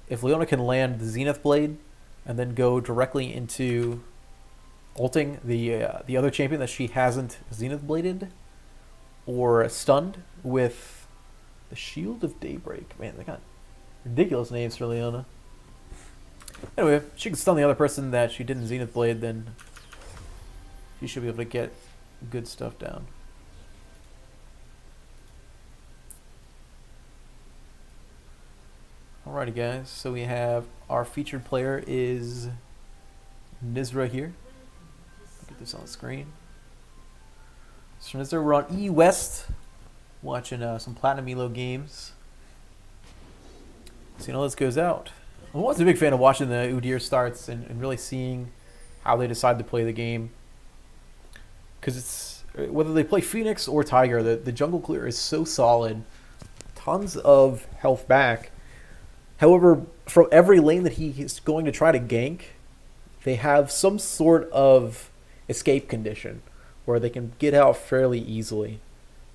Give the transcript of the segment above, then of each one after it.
if Leona can land the Zenith Blade and then go directly into ulting the other champion that she hasn't Zenith Bladed or stunned with the Shield of Daybreak. Man, they got ridiculous names for Leona. Anyway, if she can stun the other person that she didn't Zenith Blade, then she should be able to get good stuff down. Alrighty guys, so we have our featured player is Nisra here. Get this on the screen. So Nisra, we're on E West, watching some Platinum Elo games. Seeing how this goes out. I'm always a big fan of watching the Udyr starts and really seeing how they decide to play the game. Because it's whether they play Phoenix or Tiger, the jungle clear is so solid. Tons of health back. However, from every lane that he is going to try to gank, they have some sort of escape condition where they can get out fairly easily.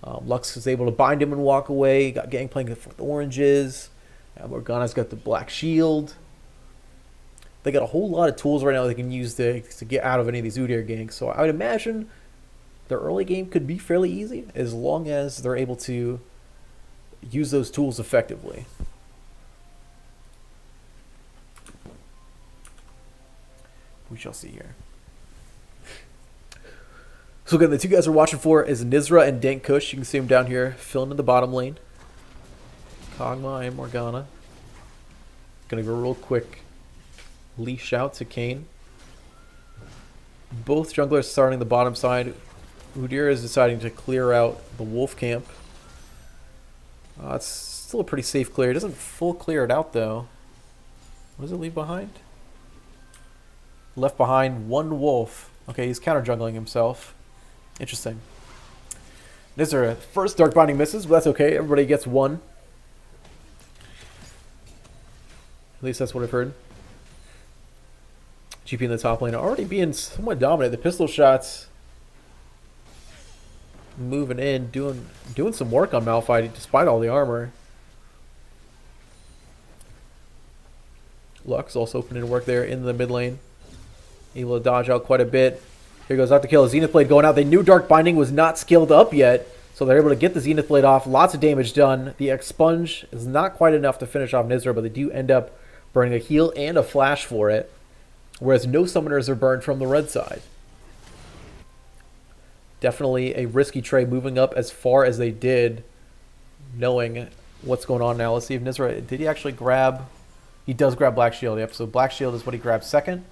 Lux is able to bind him and walk away. Got Gangplank with oranges. Morgana's got the black shield. They got a whole lot of tools right now they can use to get out of any of these Udyr ganks. So I would imagine their early game could be fairly easy as long as they're able to use those tools effectively. We shall see here. So again, the two guys we're watching for is Nisra and Dank Kush. You can see them down here filling in the bottom lane. Kog'Maw and Morgana. Gonna go real quick. Leash out to Kayn. Both junglers starting the bottom side. Udyr is deciding to clear out the wolf camp. It's still a pretty safe clear. It doesn't full clear it out though. What does it leave behind? Left behind one wolf. Okay, he's counter jungling himself. Interesting. Nisra, first Dark Binding misses, but that's okay. Everybody gets one. At least that's what I've heard. GP in the top lane already being somewhat dominant. The pistol shots moving in, doing some work on Malphite despite all the armor. Lux also putting in work there in the mid lane. Able to dodge out quite a bit. Here goes out to kill. Zenith Blade going out. They knew Dark Binding was not skilled up yet, so they're able to get the Zenith Blade off. Lots of damage done. The Expunge is not quite enough to finish off Nisra, but they do end up burning a heal and a flash for it, whereas no summoners are burned from the red side. Definitely a risky trade moving up as far as they did, knowing what's going on now. Let's see if Nisra, did he actually grab? He does grab Black Shield. Yep, so Black Shield is what he grabs second.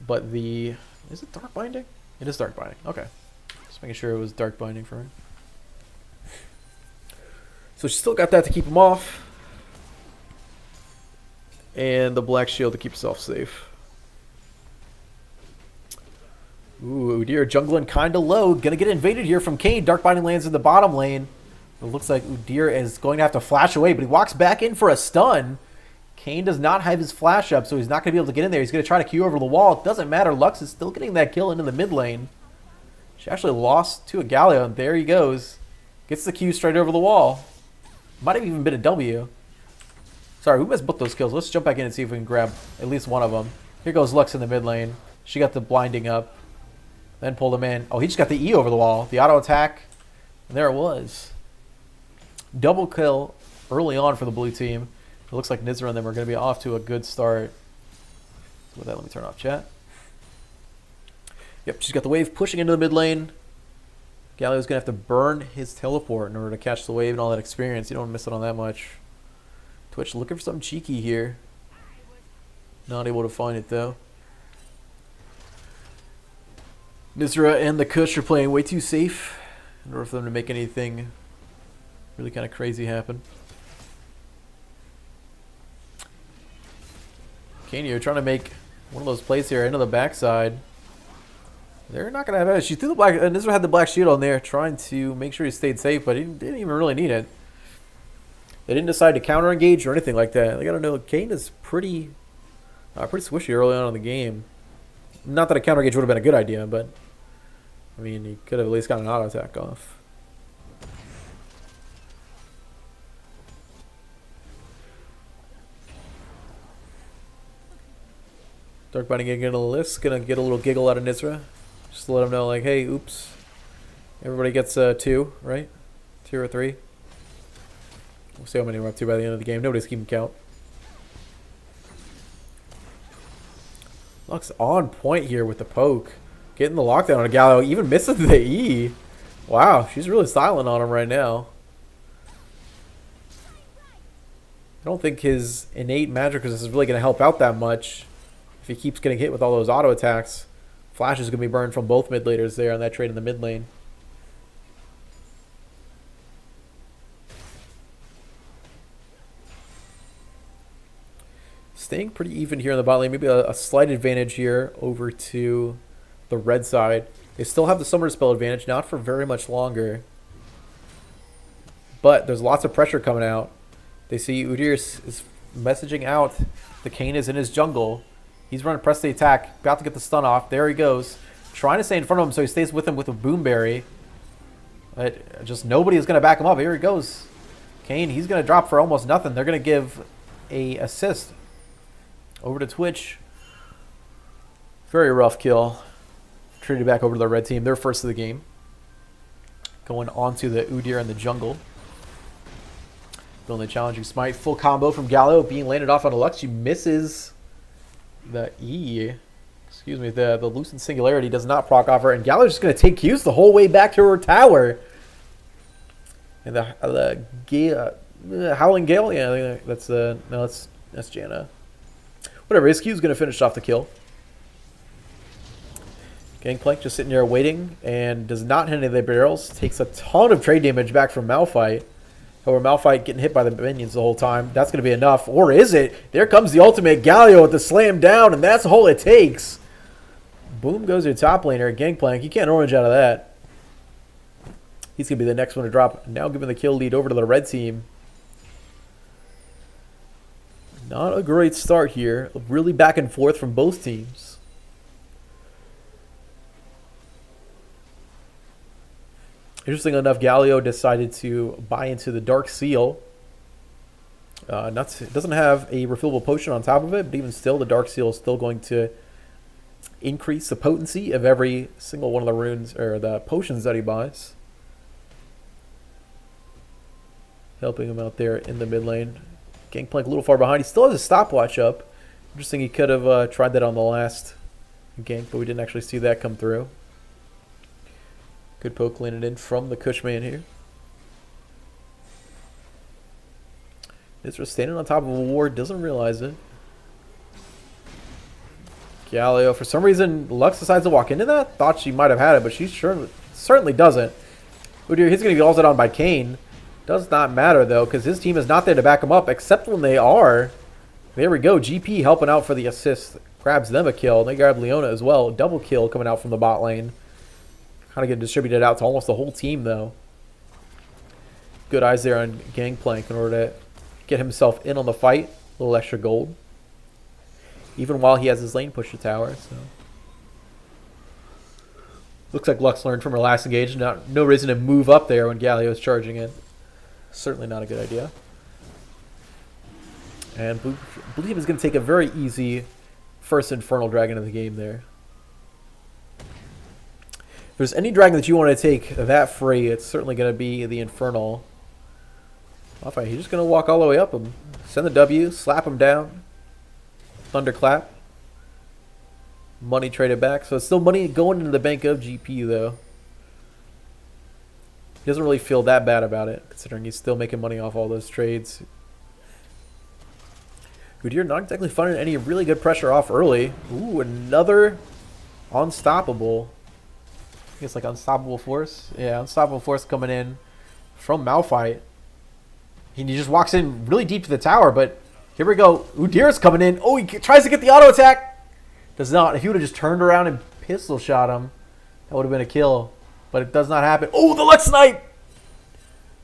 But is it Dark Binding? It is Dark Binding. Okay. Just making sure it was Dark Binding for him. So she still got that to keep him off. And the Black Shield to keep herself safe. Ooh, Udyr jungling kind of low. Gonna get invaded here from Kayn. Dark Binding lands in the bottom lane. It looks like Udyr is going to have to flash away, but he walks back in for a stun. Kayn does not have his flash up, so he's not going to be able to get in there. He's going to try to Q over the wall. It doesn't matter. Lux is still getting that kill into the mid lane. She actually lost to a Galio, and there he goes. Gets the Q straight over the wall. Might have even been a W. Sorry, we missed both those kills. Let's jump back in and see if we can grab at least one of them. Here goes Lux in the mid lane. She got the blinding up. Then pulled him in. Oh, he just got the E over the wall. The auto attack. And there it was. Double kill early on for the blue team. It looks like Nisra and them are going to be off to a good start. With that, let me turn off chat. Yep, she's got the wave pushing into the mid lane. Galio's going to have to burn his teleport in order to catch the wave and all that experience. You don't want to miss it on that much. Twitch looking for something cheeky here. Not able to find it, though. Nisra and the Kush are playing way too safe in order for them to make anything really kind of crazy happen. Kayn, you're trying to make one of those plays here into the backside. They're not going to have it. She threw the black. Nisra had the black shield on there, trying to make sure he stayed safe, but he didn't even really need it. They didn't decide to counter engage or anything like that. They got to know Kayn is pretty swishy early on in the game. Not that a counter engage would have been a good idea, but I mean, he could have at least got an auto attack off. Dark Binding getting a list. Gonna get a little giggle out of Nisra. Just to let him know, like, hey, oops. Everybody gets 2, right? 2 or 3. We'll see how many we're up to by the end of the game. Nobody's keeping count. Lux on point here with the poke. Getting the lockdown on Gallo. Even misses the E. Wow, she's really silent on him right now. I don't think his innate magic resist is really going to help out that much. If he keeps getting hit with all those auto attacks, Flash is going to be burned from both mid laners there on that trade in the mid lane. Staying pretty even here in the bot lane. Maybe a slight advantage here over to the red side. They still have the Summoner Spell advantage, not for very much longer. But there's lots of pressure coming out. They see Udyr is messaging out. The Kayn is in his jungle. He's running press the attack. About to get the stun off. There he goes. Trying to stay in front of him so he stays with him with a Boomberry. But just nobody is going to back him up. Here he goes. Kayn, he's going to drop for almost nothing. They're going to give a assist over to Twitch. Very rough kill. Traded back over to the red team. They're first of the game. Going on to the Udyr in the jungle. Building a challenging smite. Full combo from Gallo being landed off on a Lux. She misses the E. Excuse me. The Lucent Singularity does not proc off her. And Gallo's just going to take Q's the whole way back to her tower. And the Howling Gale? Yeah, I think that's no, that's Janna. Whatever. His Q's going to finish off the kill. Gangplank just sitting there waiting and does not hit any of the barrels. Takes a ton of trade damage back from Malphite. However, Malphite getting hit by the minions the whole time. That's going to be enough. Or is it? There comes the ultimate Galio with the slam down, and that's all it takes. Boom goes your top laner. Gangplank, you can't orange out of that. He's going to be the next one to drop. Now giving the kill lead over to the red team. Not a great start here. Really back and forth from both teams. Interesting enough, Galio decided to buy into the Dark Seal. It doesn't have a refillable potion on top of it, but even still, the Dark Seal is still going to increase the potency of every single one of the runes or the potions that he buys. Helping him out there in the mid lane. Gangplank a little far behind. He still has a stopwatch up. Interesting, he could have tried that on the last gank, but we didn't actually see that come through. Good poke landed in from the Cushman here. Nisra standing on top of a ward, doesn't realize it. Galio, for some reason, Lux decides to walk into that. Thought she might have had it, but she certainly doesn't. Udyr, he's going to get ulted on by Kayn. Does not matter, though, because his team is not there to back him up, except when they are. There we go. GP helping out for the assist. Grabs them a kill. They grab Leona as well. Double kill coming out from the bot lane. Kind of getting distributed out to almost the whole team, though. Good eyes there on Gangplank in order to get himself in on the fight. A little extra gold. Even while he has his lane push to tower. So looks like Lux learned from her last engage. No reason to move up there when Galio is charging in. Certainly not a good idea. And Bloove is going to take a very easy first Infernal Dragon of the game there. If there's any dragon that you want to take that free, it's certainly going to be the Infernal. Malphite, he's just going to walk all the way up him. Send the W, slap him down. Thunderclap. Money traded back. So it's still money going into the bank of GP, though. He doesn't really feel that bad about it, considering he's still making money off all those trades. Udyr not exactly finding any really good pressure off early. Ooh, another Unstoppable. I guess like Unstoppable Force. Yeah, Unstoppable Force coming in from Malphite. He just walks in really deep to the tower, but here we go. Udyr's coming in. Oh, he tries to get the auto attack. Does not. If he would have just turned around and pistol shot him, that would have been a kill. But it does not happen. Oh, the Lex Snipe!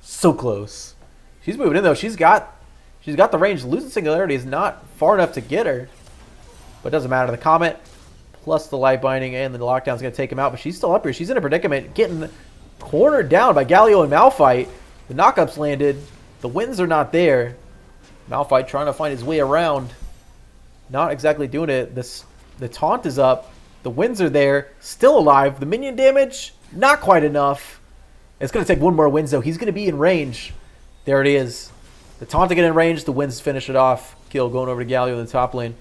So close. She's moving in though. She's got the range. Losing Singularity is not far enough to get her. But it doesn't matter. The Comet plus the Light Binding and the Lockdown is going to take him out. But she's still up here. She's in a predicament. Getting cornered down by Galio and Malphite. The knockup's landed. The wins are not there. Malphite trying to find his way around. Not exactly doing it. This The taunt is up. The winds are there. Still alive. The minion damage, not quite enough. It's going to take one more winds, though. He's going to be in range. There it is. The taunt to get in range. The winds finish it off. Kill going over to Galio in the top lane.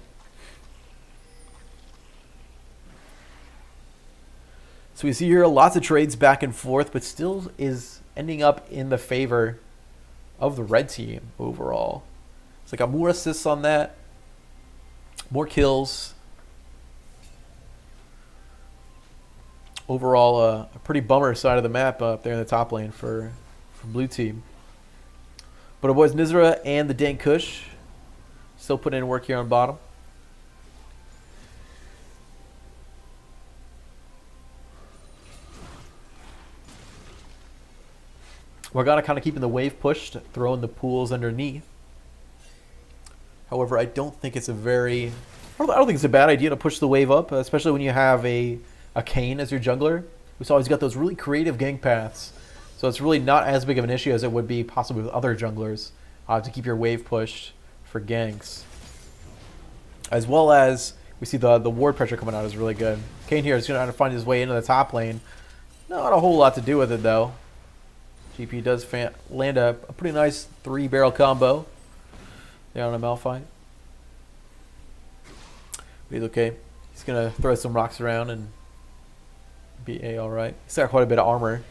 So we see here lots of trades back and forth, but still is ending up in the favor of the red team overall. So got more assists on that. More kills. Overall, a pretty bummer side of the map up there in the top lane for blue team. But our boys Nisra and the Dank Kush still putting in work here on bottom. Morgana kind of keeping the wave pushed, throwing the pools underneath. However, I don't think it's a bad idea to push the wave up, especially when you have a Kayn as your jungler. We saw he's got those really creative gank paths. So it's really not as big of an issue as it would be possibly with other junglers to keep your wave pushed for ganks. As well as we see the ward pressure coming out is really good. Kayn here is going to find his way into the top lane. Not a whole lot to do with it though. GP does land a pretty nice 3-barrel combo there on a Malphite. But he's okay. He's going to throw some rocks around and be alright. He's got quite a bit of armor.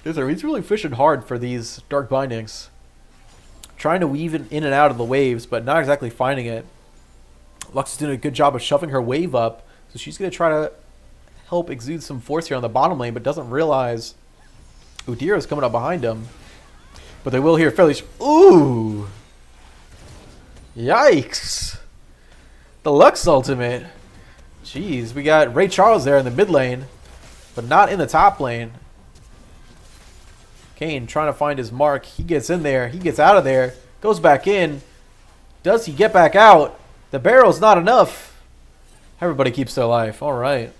He's really fishing hard for these dark bindings. Trying to weave in and out of the waves, but not exactly finding it. Lux is doing a good job of shoving her wave up, so she's going to try to help exude some force here on the bottom lane, but doesn't realize Udyr is coming up behind him. But they will hear fairly... Ooh! Yikes! The Lux ultimate. Jeez, we got Ray Charles there in the mid lane, but not in the top lane. Kayn trying to find his mark. He gets in there. He gets out of there. Goes back in. Does he get back out? The barrel's not enough. Everybody keeps their life. All right.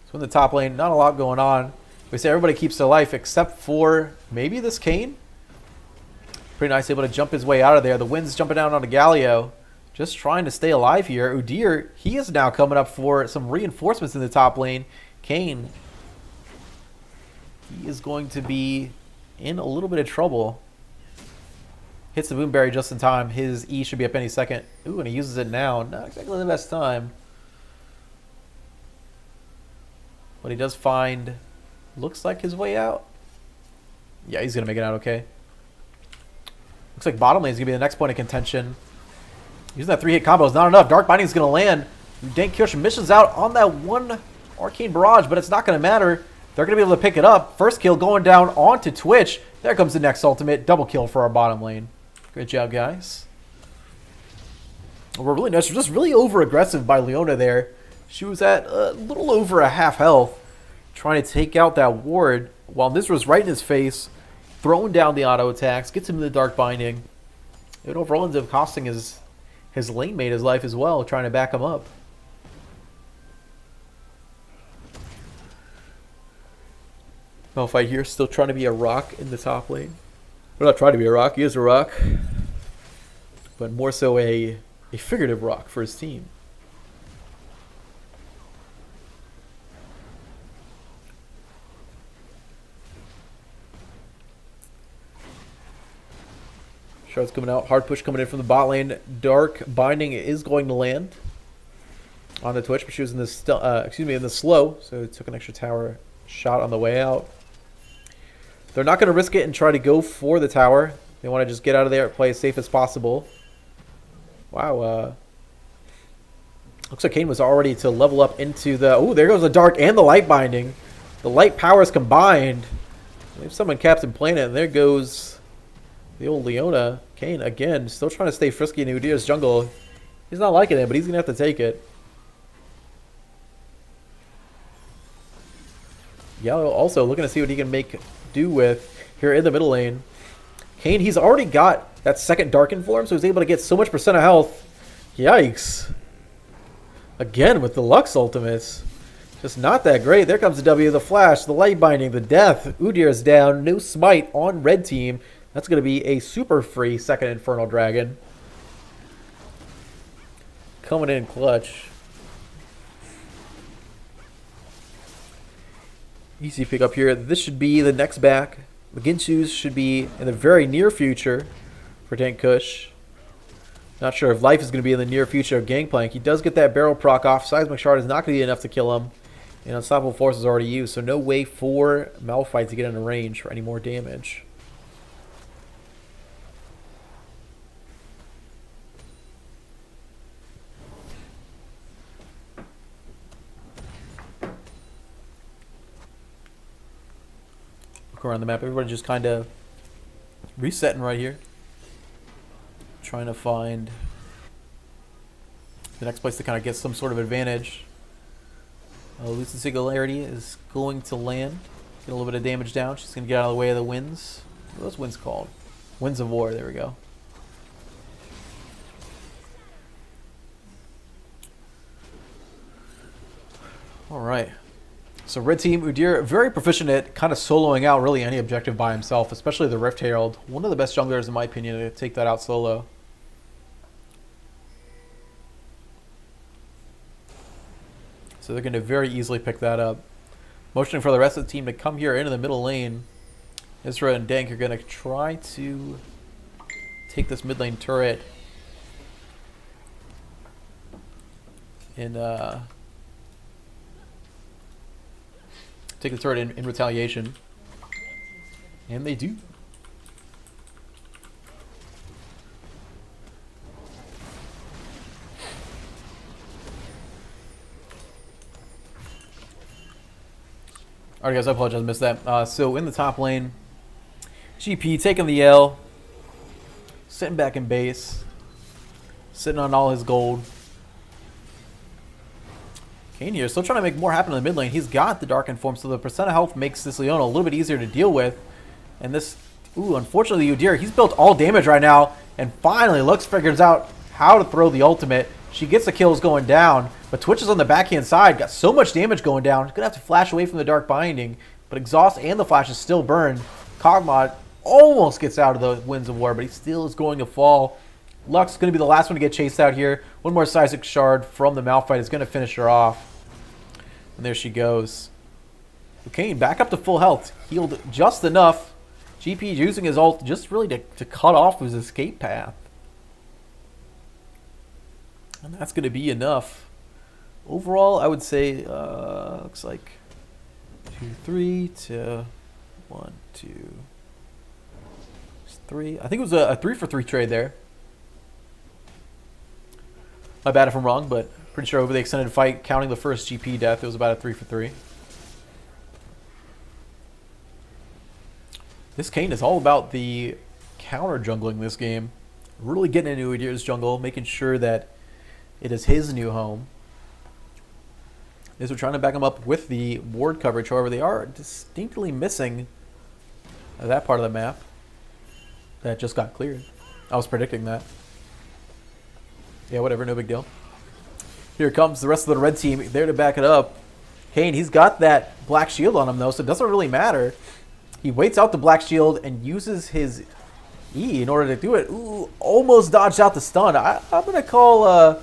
So in the top lane, not a lot going on. We say everybody keeps their life except for maybe this Kayn. Pretty nice, able to jump his way out of there. The wind's jumping down onto Galio. Just trying to stay alive here. Udyr, he is now coming up for some reinforcements in the top lane. Kayn, he is going to be in a little bit of trouble. Hits the Boomberry just in time. His E should be up any second. Ooh, and he uses it now. Not exactly the best time. But he does find, looks like his way out. Yeah, he's going to make it out okay. Looks like bottom lane is going to be the next point of contention. Using that 3-hit combo is not enough. Dark Binding is going to land. Dank Kush missions out on that one Arcane Barrage, but it's not going to matter. They're going to be able to pick it up. First kill going down onto Twitch. There comes the next ultimate. Double kill for our bottom lane. Great job, guys. We're really nice. We're just really over-aggressive by Leona there. She was at a little over a half health, trying to take out that ward, while Nisra's right in his face, throwing down the auto attacks, gets him in the Dark Binding. It overall ends up costing his lane mate his life as well, trying to back him up. Malphite here, still trying to be a rock in the top lane. We're not trying to be a rock, he is a rock. But more so a figurative rock for his team. Shards coming out, hard push coming in from the bot lane. Dark Binding is going to land on the Twitch, but she was in the in the slow, so it took an extra tower shot on the way out. They're not going to risk it and try to go for the tower. They want to just get out of there and play as safe as possible. Wow. Looks like Kayn was already to level up into the... Oh, there goes the Dark and the Light Binding. The light powers combined. If someone Captain Planet, and there goes the old Leona. Kayn, again, still trying to stay frisky in Udyr's jungle. He's not liking it, but he's going to have to take it. Yellow also looking to see what he can make do with here in the middle lane. Kayn, he's already got that second Darken form, so he's able to get so much percent of health. Yikes. Again with the Lux ultimates. Just not that great. There comes the W, the Flash, the Light Binding, the Death. Udyr's down. No smite on red team. That's going to be a super free second Infernal Dragon. Coming in clutch. Easy pick up here. This should be the next back. McGinchu's should be in the very near future for Tank Kush. Not sure if life is going to be in the near future of Gangplank. He does get that barrel proc off. Seismic Shard is not going to be enough to kill him. And Unstoppable Force is already used, so no way for Malphite to get into range for any more damage. Look around the map. Everybody just kind of resetting right here. Trying to find the next place to kind of get some sort of advantage. Lucid Singularity is going to land. Get a little bit of damage down. She's going to get out of the way of the winds. What are those winds called? Winds of War. There we go. All right. So red team, Udyr, very proficient at kind of soloing out really any objective by himself, especially the Rift Herald. One of the best junglers, in my opinion, to take that out solo. So they're going to very easily pick that up. Motioning for the rest of the team to come here into the middle lane. Nisra and Dank are going to try to take this mid lane turret and take the turret in retaliation. And they do. Alright guys, I apologize, I missed that. So in the top lane, GP taking the L, sitting back in base, sitting on all his gold. Kane here, still trying to make more happen in the mid lane. He's got the Dark Inform, so the percent of health makes this Leona a little bit easier to deal with. And this, unfortunately, Udyr, he's built all damage right now, and finally Lux figures out how to throw the ultimate. She gets the kills going down, but Twitch is on the backhand side. Got so much damage going down. He's going to have to flash away from the Dark Binding, but Exhaust and the Flash is still burned. Kog'Maw almost gets out of the Winds of War, but he still is going to fall. Lux is going to be the last one to get chased out here. One more Seismic Shard from the Malphite is going to finish her off. And there she goes. Kane back up to full health. Healed just enough. GP using his ult just really to cut off his escape path. And that's going to be enough. Overall, I would say, looks like 2-3 to 1-2 3. I think it was a 3-for-3 trade there. My bad if I'm wrong, but pretty sure over the extended fight, counting the first GP death, it was about a 3-for-3. This Kane is all about the counter jungling this game. Really getting into Udyr's jungle, making sure that it is his new home. They're trying to back him up with the ward coverage. However, they are distinctly missing that part of the map that just got cleared. I was predicting that. Yeah, whatever, no big deal. Here comes the rest of the red team there to back it up. Kane, he's got that black shield on him though, so it doesn't really matter. He waits out the black shield and uses his E in order to do it. Ooh, almost dodged out the stun. I'm gonna call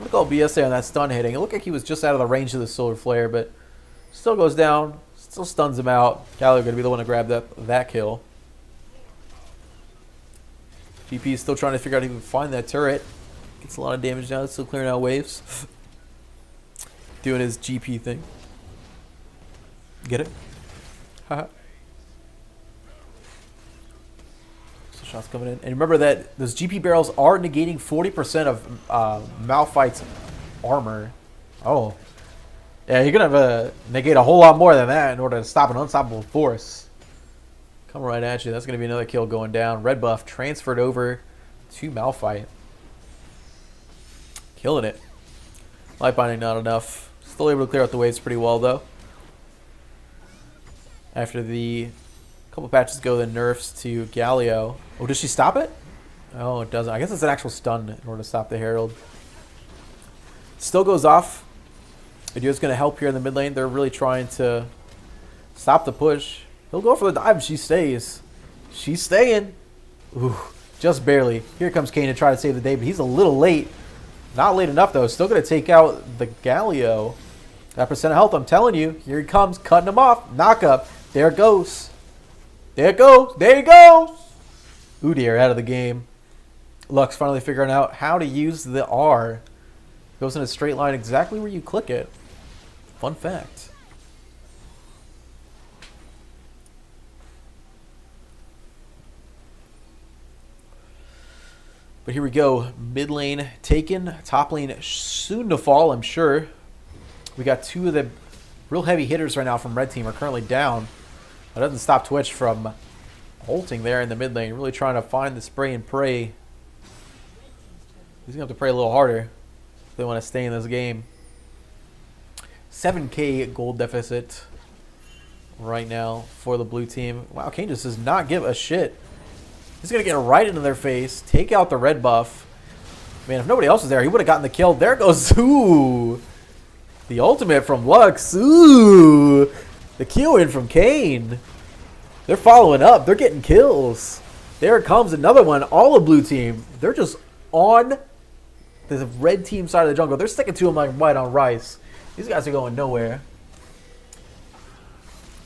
BS there on that stun hitting. It looked like he was just out of the range of the solar flare, but still goes down, still stuns him out. Galio gonna be the one to grab that kill. GP is still trying to figure out how to find that turret. Gets a lot of damage now. It's still clearing out waves. Doing his GP thing. Get it? Haha. So shots coming in. And remember that those GP barrels are negating 40% of Malphite's armor. Oh. Yeah, you're going to negate a whole lot more than that in order to stop an unstoppable force. Come right at you. That's going to be another kill going down. Red buff transferred over to Malphite. Killing it. Light binding not enough. Still able to clear out the waves pretty well though. After the couple patches ago, the nerfs to Galio. Oh, does she stop it? Oh, it doesn't. I guess it's an actual stun in order to stop the Herald. Still goes off. Idio's going to help here in the mid lane. They're really trying to stop the push. He'll go for the dive. She stays. She's staying. Ooh, just barely. Here comes Kane to try to save the day, but he's a little late. Not late enough, though. Still going to take out the Galio. That percent of health, I'm telling you. Here he comes, cutting him off. Knock up. There it goes. There it goes. There he goes. Udyr out of the game. Lux finally figuring out how to use the R. Goes in a straight line exactly where you click it. Fun fact. But here we go. Mid lane taken. Top lane soon to fall, I'm sure. We got two of the real heavy hitters right now from red team are currently down. That doesn't stop Twitch from ulting there in the mid lane. Really trying to find the spray and pray. He's going to have to pray a little harder if they want to stay in this game. 7K gold deficit right now for the blue team. Wow, Kane just does not give a shit. He's going to get right into their face. Take out the red buff. Man, if nobody else was there, he would have gotten the kill. There goes, ooh. The ultimate from Lux. Ooh. The kill in from Kane. They're following up. They're getting kills. There comes another one. All of blue team. They're just on the red team side of the jungle. They're sticking to him like white on rice. These guys are going nowhere.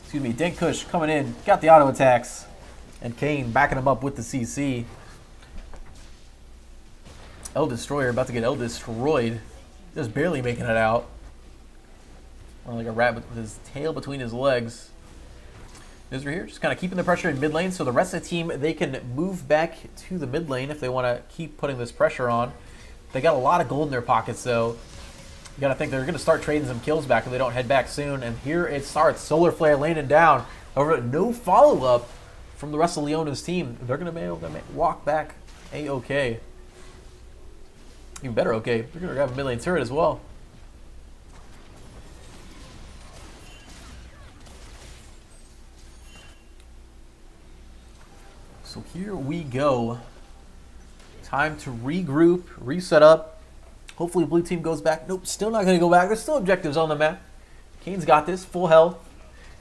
Excuse me. Dank Kush coming in. Got the auto attacks. And Kane backing him up with the CC. El Destroyer about to get El destroyed. Just barely making it out. Like a rabbit with his tail between his legs. Nisra here, just kind of keeping the pressure in mid lane, so the rest of the team, they can move back to the mid lane if they want to keep putting this pressure on. They got a lot of gold in their pockets, so you got to think they're going to start trading some kills back if they don't head back soon. And here it starts. Solar Flare laying down. However, no follow-up from the rest of Leona's team. They're going to be able to walk back A-OK. Even better okay. They're going to grab a mid lane turret as well. So here we go. Time to regroup, reset up. Hopefully blue team goes back. Nope, still not going to go back. There's still objectives on the map. Kane's got this. Full health.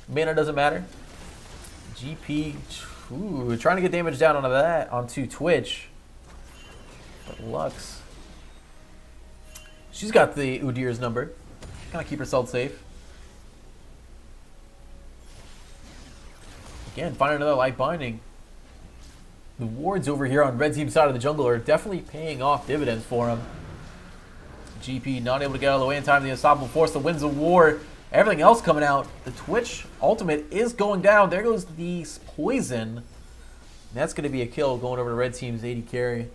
Mana doesn't matter. GP. Ooh, trying to get damage down onto that, onto Twitch. But Lux. She's got the Udyr's number. Kind of keep herself safe. Again, find another light binding. The wards over here on red team's side of the jungle are definitely paying off dividends for him. GP not able to get out of the way in time. The Unstoppable Force, the Winds of War, everything else coming out. The Twitch ultimate is going down. There goes the poison. That's going to be a kill going over to red team's 80 carry.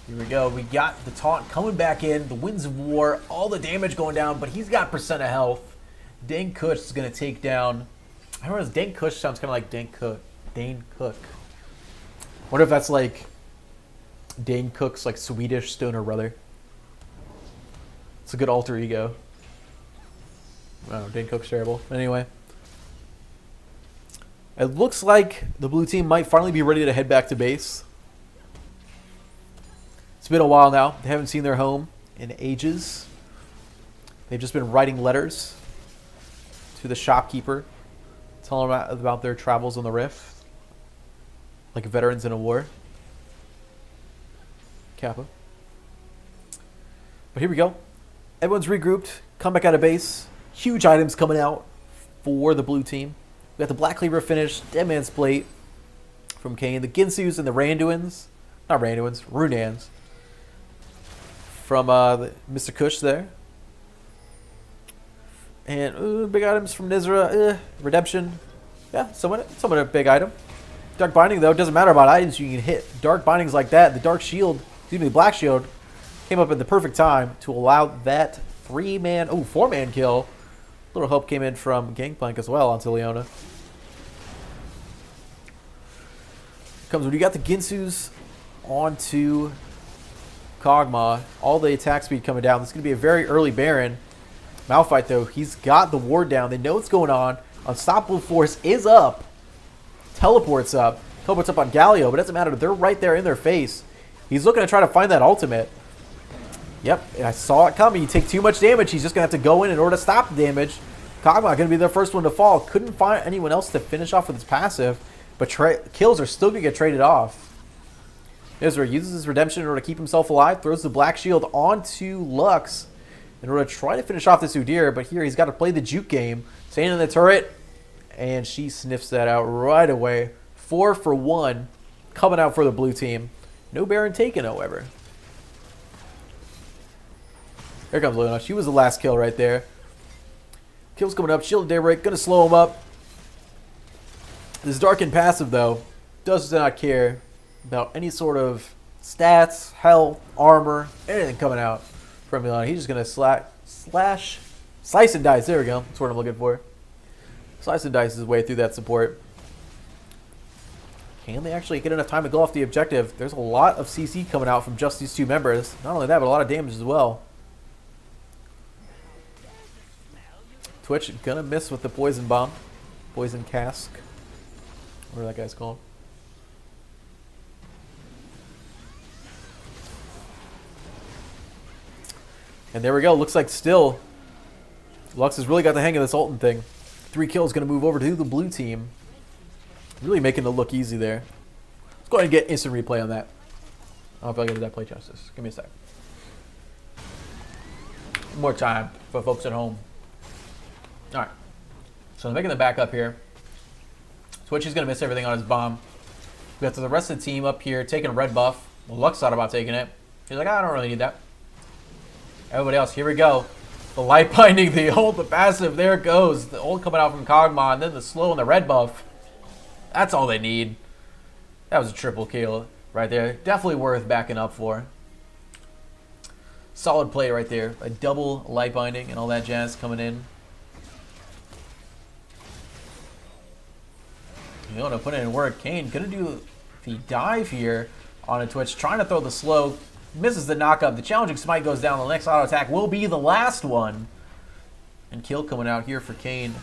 Here we go. We got the taunt coming back in. The Winds of War. All the damage going down, but he's got percent of health. Dank Kush is going to take down... I don't know, Dank Kush sounds kind of like Dank Cook. Dane Cook. Wonder if that's like Dane Cook's like Swedish stoner brother. It's a good alter ego. I don't know, Dane Cook's terrible. Anyway. It looks like the blue team might finally be ready to head back to base. It's been a while now. They haven't seen their home in ages. They've just been writing letters to the shopkeeper, telling them about their travels on the Rift, like veterans in a war. Kappa. But here we go. Everyone's regrouped. Come back out of base. Huge items coming out for the blue team. We got the Black Cleaver finish, Deadman's Plate from Kane, the Ginsus and the Randuins. Not Randuins, Runans. From Mr. Kush there. And big items from Nisra. Redemption. Yeah, somewhat a big item. Dark Binding, though, doesn't matter about items you can hit. Dark Bindings like that. The Dark Shield, excuse me, the Black Shield came up at the perfect time to allow that four-man kill. A little help came in from Gangplank as well onto Leona. Comes when you got the Ginsus onto Kog'Maw. All the attack speed coming down. This is going to be a very early Baron. Malphite, though, he's got the ward down. They know what's going on. Unstoppable Force is up. Teleports up. Teleports up on Galio, but it doesn't matter. They're right there in their face. He's looking to try to find that ultimate. Yep, I saw it coming. You take too much damage, he's just going to have to go in order to stop the damage. Kog'Maw going to be the first one to fall. Couldn't find anyone else to finish off with his passive, but kills are still going to get traded off. Nisra uses his redemption in order to keep himself alive, throws the black shield onto Lux in order to try to finish off this Udyr, but here he's got to play the juke game. Staying in the turret, and she sniffs that out right away. 4 for 1 coming out for the blue team. No Baron taken, however. Here comes Leona. She was the last kill right there. Kill's coming up. Shield Daybreak. Going to slow him up. This Darkened passive, though, does not care about any sort of stats, health, armor, anything coming out from Leona. He's just going to slice and dice. There we go. That's what I'm looking for. Slice and dice his way through that support. Can they actually get enough time to go off the objective? There's a lot of CC coming out from just these two members. Not only that, but a lot of damage as well. Twitch gonna miss with the poison bomb. Poison cask. Whatever that guy's called. And there we go. Looks like still Lux has really got the hang of this ultimate thing. 3 kills going to move over to the blue team. Really making it look easy there. Let's go ahead and get instant replay on that. I don't know if I get that play justice. Give me a sec. One more time for folks at home. Alright. So I'm making the back up here. Twitch is going to miss everything on his bomb. We got the rest of the team up here taking a red buff. Well, Lux thought about taking it. He's like, I don't really need that. Everybody else, here we go. The light binding, the ult, the passive, there it goes. The ult coming out from Kog'Maw, and then the slow and the red buff. That's all they need. That was a triple kill right there. Definitely worth backing up for. Solid play right there. A double light binding and all that jazz coming in. You want to put it in work. Kane gonna do the dive here on a Twitch, trying to throw the slow. Misses the knockup. The challenging smite goes down. The next auto attack will be the last one. And kill coming out here for Kane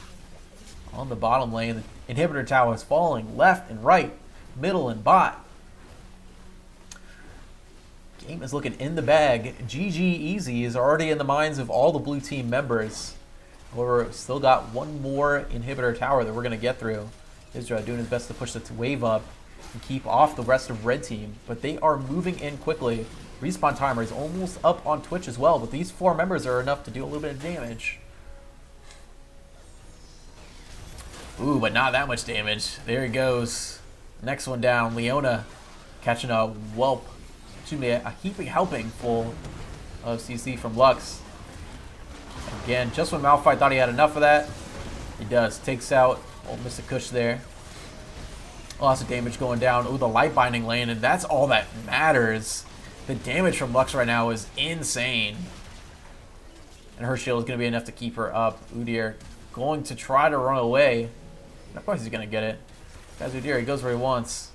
on the bottom lane. The inhibitor tower is falling left and right, middle and bot. Game is looking in the bag. GG easy is already in the minds of all the blue team members. However, still got one more inhibitor tower that we're going to get through. Nisra doing his best to push the wave up and keep off the rest of red team. But they are moving in quickly. Respawn timer is almost up on Twitch as well, but these 4 members are enough to do a little bit of damage. Ooh, but not that much damage. There he goes. Next one down. Leona catching a whelp. Excuse me, a heaping helping full of CC from Lux. Again, just when Malphite thought he had enough of that, he does. Takes out old Mr. Kush there. Lots of damage going down. Ooh, the light binding lane, and that's all that matters. The damage from Lux right now is insane. And her shield is going to be enough to keep her up. Udyr going to try to run away. Of course he's going to get it. Guys, Udyr, he goes where he wants.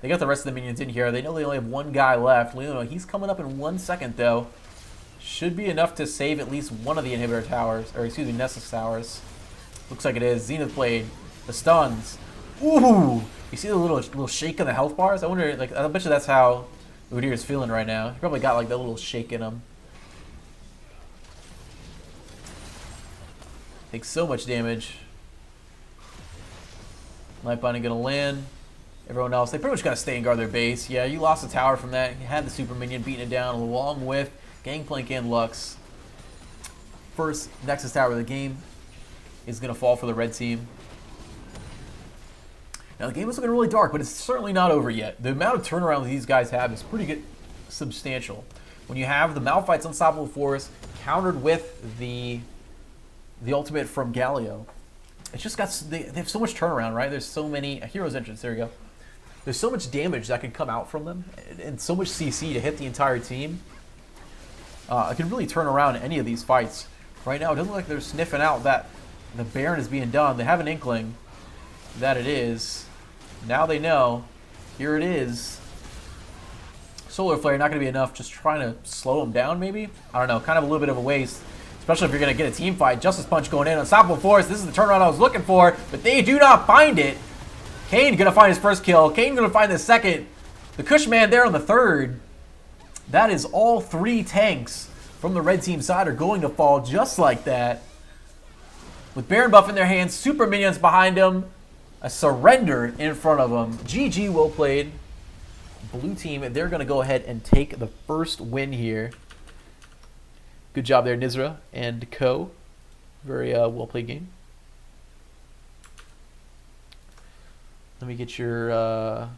They got the rest of the minions in here. They know they only have one guy left. Leona, he's coming up in 1 second, though. Should be enough to save at least one of the inhibitor towers. Or, excuse me, Nessus towers. Looks like it is. Zenith Blade. The stuns. Ooh! You see the little shake in the health bars? I wonder, like, I bet you that's how Udyr is feeling right now. He probably got like that little shake in him. Takes so much damage. Light binding gonna land. Everyone else, they pretty much gotta stay and guard their base. Yeah, you lost the tower from that. You had the super minion beating it down along with Gangplank and Lux. First Nexus tower of the game is gonna fall for the red team. Now, the game is looking really dark, but it's certainly not over yet. The amount of turnaround that these guys have is pretty good, substantial. When you have the Malphite's Unstoppable Force countered with the ultimate from Galio, it's just got, they have so much turnaround, right? There's so many, Hero's Entrance, there you go. There's so much damage that can come out from them, and so much CC to hit the entire team. It can really turn around any of these fights. Right now, it doesn't look like they're sniffing out that the Baron is being done. They have an inkling that it is. Now they know. Here it is. Solar Flare not going to be enough. Just trying to slow them down, maybe? I don't know. Kind of a little bit of a waste. Especially if you're going to get a team fight. Justice Punch going in. Unstoppable Force. This is the turnaround I was looking for. But they do not find it. Kane going to find his first kill. Kane going to find the second. The Cushman there on the third. That is all 3 tanks from the red team side are going to fall just like that. With Baron buff in their hands, super minions behind them, a surrender in front of them. GG, well played. Blue team, they're going to go ahead and take the first win here. Good job there, Nisra and Co. Very well played game. Let me get your